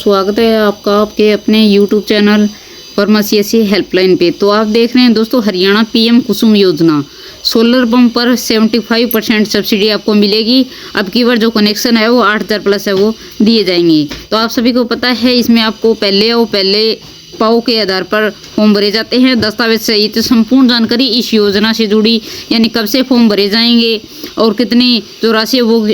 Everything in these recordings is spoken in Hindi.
स्वागत है आपका आपके अपने यूट्यूब चैनल फार्मेसी हेल्पलाइन पे। तो आप देख रहे हैं दोस्तों, हरियाणा पीएम कुसुम योजना सोलर पंप पर 75% सब्सिडी आपको मिलेगी। अब की बार जो कनेक्शन है वो 8000 प्लस है वो दिए जाएंगे। तो आप सभी को पता है इसमें आपको पहले पाओ के आधार पर फॉर्म भरे जाते हैं। दस्तावेज सहित संपूर्ण जानकारी इस योजना से जुड़ी, यानी कब से फॉर्म भरे जाएंगे और कितनी जो राशि वो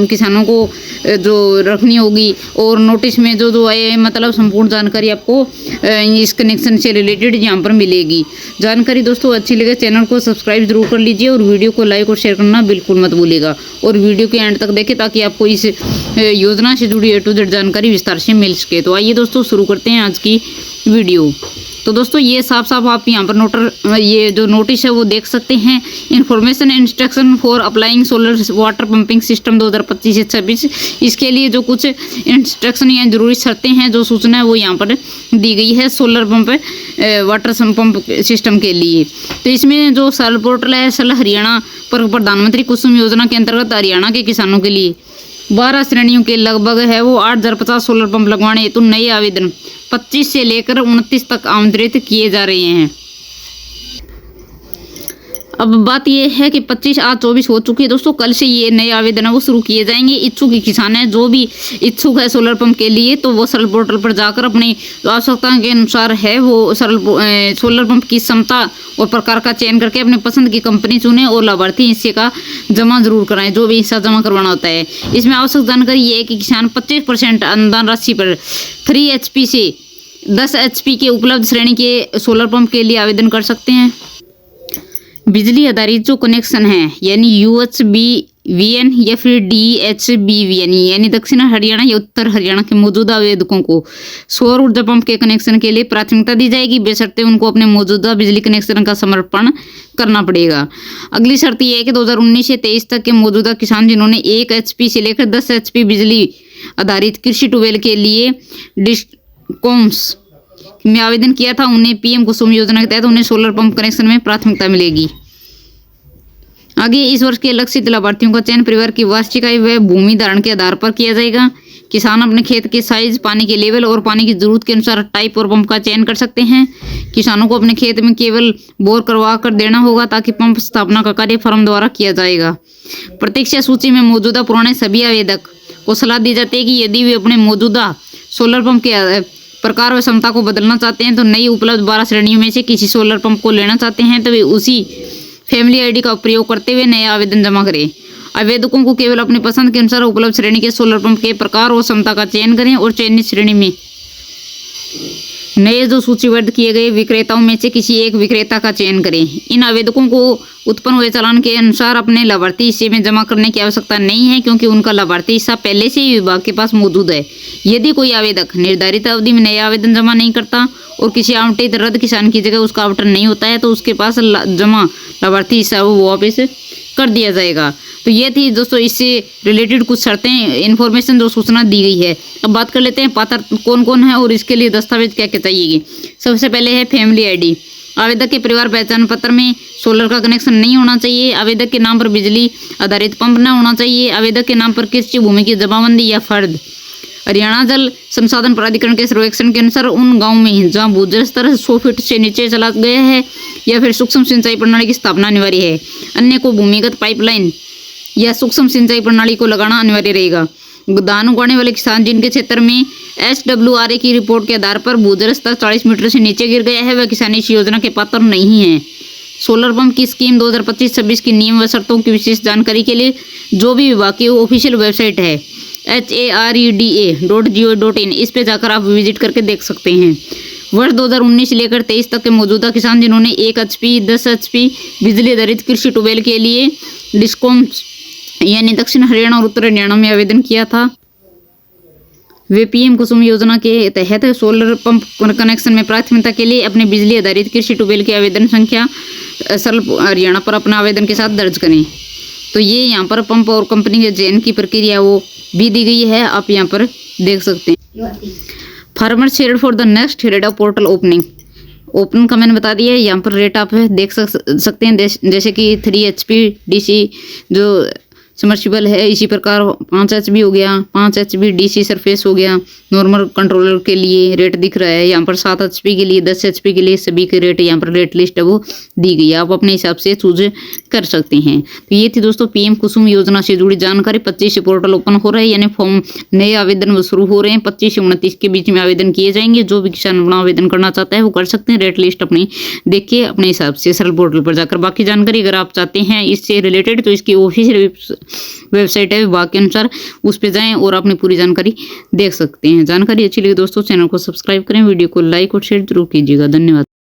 किसानों को जो रखनी होगी, और नोटिस में जो है मतलब संपूर्ण जानकारी आपको इस कनेक्शन से रिलेटेड यहाँ पर मिलेगी। जानकारी दोस्तों अच्छी लगे चैनल को सब्सक्राइब जरूर कर लीजिए और वीडियो को लाइक और शेयर करना बिल्कुल मत भूलिएगा, और वीडियो के एंड तक देखें ताकि आपको इस योजना से जुड़ी A to Z जानकारी विस्तार से मिल सके। तो आइए दोस्तों शुरू करते हैं आज की वीडियो। तो दोस्तों ये साफ आप यहाँ पर ये जो नोटिस है वो देख सकते हैं। Information instruction for applying solar water pumping system 2025 से 26, इसके लिए जो कुछ इंस्ट्रक्शन या जरूरी शर्तें हैं, जो सूचना है वो यहाँ पर दी गई है solar pump water pump system के लिए। तो इसमें जो सरल पोर्टल है सल हरियाणा पर प्रधानमंत्री कुसुम योजना के अंतर्गत हरियाणा के किसानों के लिए 12 श्रेणियों के लगभग है वो 8050 सोलर पंप लगवाने हेतु नए आवेदन 25 से लेकर 29 तक आमंत्रित किए जा रहे हैं। अब बात यह है कि 25 आज 24 हो चुकी है दोस्तों, कल से ये नए आवेदन है वो शुरू किए जाएंगे। इच्छुक किसान है जो भी इच्छुक है सोलर पंप के लिए, तो वो सरल पोर्टल पर जाकर अपनी आवश्यकता के अनुसार है वो सोलर पंप की क्षमता और प्रकार का चयन करके अपने पसंद की कंपनी चुने और लाभार्थी हिस्से का जमा जरूर कराएं, जो भी हिस्सा जमा करवाना होता है। इसमें आवश्यक जानकारी ये है कि किसान 25% अनुदान राशि पर 3 HP से 10 HP के उपलब्ध श्रेणी के सोलर पंप के लिए आवेदन कर सकते हैं। बिजली आधारित जो कनेक्शन है यानी UHBVN या फिर DHBVN यानी दक्षिण हरियाणा या उत्तर हरियाणा के मौजूदा आवेदकों को सौर ऊर्जा पंप के कनेक्शन के लिए प्राथमिकता दी जाएगी, बेशर्ते उनको अपने मौजूदा बिजली कनेक्शन का समर्पण करना पड़ेगा। अगली शर्त यह है कि 2019 से 23 तक के मौजूदा किसान जिन्होंने 1 HP से लेकर 10 HP बिजली आधारित कृषि ट्यूबवेल के लिए डिस्कॉम्स में आवेदन किया था, उन्हें पीएम कुसुम योजना के तहत उन्हें सोलर पंप कनेक्शन में प्राथमिकता मिलेगी। आगे इस वर्ष के लक्षित लाभार्थियों का चयन परिवार की वार्षिक आय व भूमि धारण के आधार पर किया जाएगा। किसान अपने खेत के साइज, पानी के लेवल और पानी की जरूरत के अनुसार टाइप और पंप का चयन कर सकते हैं। किसानों को अपने खेत में केवल बोर करवा कर देना होगा ताकि पंप स्थापना का कार्य फर्म द्वारा किया जाएगा। प्रतीक्षा सूची में मौजूदा पुराने सभी आवेदक को सलाह दी जाती है कि यदि वे अपने मौजूदा सोलर पंप के प्रकार व क्षमता को बदलना चाहते हैं, तो नई उपलब्ध 12 श्रेणियों में से किसी सोलर पंप को लेना चाहते हैं, तो वे उसी फैमिली ID का प्रयोग करते हुए नया आवेदन जमा करें। आवेदकों को केवल अपनी पसंद के अनुसार उपलब्ध श्रेणी के सोलर पंप के प्रकार और क्षमता का चयन करें और चयनित श्रेणी में नए जो सूचीबद्ध किए गए विक्रेताओं में से किसी एक विक्रेता का चयन करें। इन आवेदकों को उत्पन्न हुए चालान के अनुसार अपने लाभार्थी हिस्से में जमा करने की आवश्यकता नहीं है, क्योंकि उनका लाभार्थी हिस्सा पहले से ही विभाग के पास मौजूद है। यदि कोई आवेदक निर्धारित अवधि में नया आवेदन जमा नहीं करता और किसी आवंटित रद्द किसान की जगह उसका आवंटन नहीं होता है, तो उसके पास जमा लाभार्थी हिस्सा वो वापस कर दिया जाएगा। तो ये थी दोस्तों इससे रिलेटेड कुछ शर्तें, इन्फॉर्मेशन जो सूचना दी गई है। अब बात कर लेते हैं पात्र कौन कौन है और इसके लिए दस्तावेज क्या क्या चाहिए। सबसे पहले है फैमिली ID। आवेदक के परिवार पहचान पत्र में सोलर का कनेक्शन नहीं होना चाहिए। आवेदक के नाम पर बिजली आधारित पंप न होना चाहिए। आवेदक के नाम पर कृषि भूमि की जमाबंदी या फर्द हरियाणा जल संसाधन प्राधिकरण के सर्वेक्षण के अनुसार उन गाँव में जहाँ भूजल स्तर 100 फीट से नीचे चला गया है या फिर सूक्ष्म सिंचाई प्रणाली की स्थापना अनिवार्य है। अन्य को भूमिगत पाइपलाइन या सूक्ष्म सिंचाई प्रणाली को लगाना अनिवार्य रहेगा। धान उगाने वाले किसान जिनके क्षेत्र में SWRA की रिपोर्ट के आधार पर भूजल स्तर 40 मीटर से नीचे गिर गया है, वह किसान इस योजना के पात्र नहीं है। सोलर पंप की स्कीम 2025-26 की नियम व शर्तों की विशेष जानकारी के लिए जो भी विभाग की ऑफिशियल वेबसाइट है HAREDA.gov.in, इस पे जाकर आप विजिट करके देख सकते हैं। वर्ष 2019 से लेकर 23 तक के मौजूदा किसान जिन्होंने 1 HP 10 HP बिजली आधारित कृषि ट्यूबवेल के लिए डिस्कॉम्स यानी दक्षिण हरियाणा और उत्तर हरियाणा में आवेदन किया था, वे पीएम कुसुम योजना के तहत सोलर पंप कनेक्शन में प्राथमिकता के लिए अपने बिजली आधारित कृषि ट्यूबवेल की आवेदन संख्या सरल हरियाणा पर अपना आवेदन के साथ दर्ज करें। तो ये यहाँ पर पंप और कंपनी के चयन की प्रक्रिया वो भी दी गई है, आप यहाँ पर देख सकते हैं। Farmer share for the next rate of portal open का मैंने बता दिया है। यहाँ पर रेट आप देख सकते हैं, जैसे कि 3 HP DC जो समर्सिबल है। इसी प्रकार 5 HP हो गया, 5 HP DC सरफेस हो गया। नॉर्मल कंट्रोलर के लिए रेट दिख रहा है यहाँ पर 7 HP के लिए, 10 HP के लिए, सभी के रेट यहाँ पर रेट लिस्ट है वो दी गई है, आप अपने हिसाब से चूज कर सकते हैं। तो ये थी दोस्तों PM कुसुम योजना से जुड़ी जानकारी। 25 से पोर्टल ओपन हो रहा है, यानी फॉर्म नए आवेदन शुरू हो रहे हैं। 25 से 29 के बीच में आवेदन किए जाएंगे। जो भी किसान अपना आवेदन करना चाहता है वो कर सकते हैं। रेट लिस्ट अपनी देखिए अपने हिसाब से सरल पोर्टल पर जाकर। बाकी जानकारी अगर आप चाहते हैं इससे रिलेटेड तो इसकी ऑफिशियल वेबसाइट है विभाग के अनुसार, उस पर जाएं और अपनी पूरी जानकारी देख सकते हैं। जानकारी अच्छी लगी दोस्तों चैनल को सब्सक्राइब करें, वीडियो को लाइक और शेयर जरूर कीजिएगा। धन्यवाद।